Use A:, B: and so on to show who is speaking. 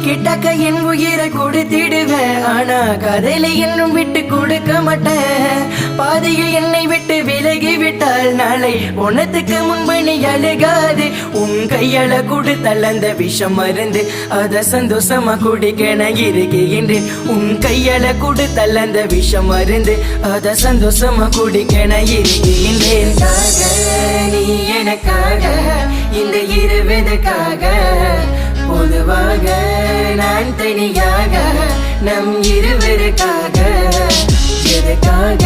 A: கிட்டக்க என் உயிரை கொடுத்திடுவேன், ஆனா கதையில இன்னும் விட்டு கொடுக்க மாட்டேன். பாதியில் என்னை விட்டு விலகி விட்டால் நாளை உனத்துக்கு முன்பு நீ அழுகாது. உன் கையால கொடுத்தல் அந்த விஷம் மருந்து, அத சந்தோஷமா குடிக்க நான் இருக்கின்றேன். உன் கையால கொடுத்தல் அந்த விஷம் மருந்து, அத சந்தோஷமா குடிக்க நான் இருக்கின்றேன். நீ எனக்காக இந்த இருவதுக்காக, பொதுவாக நான் தனியாக நம் இருவருக்காக, எதுக்காக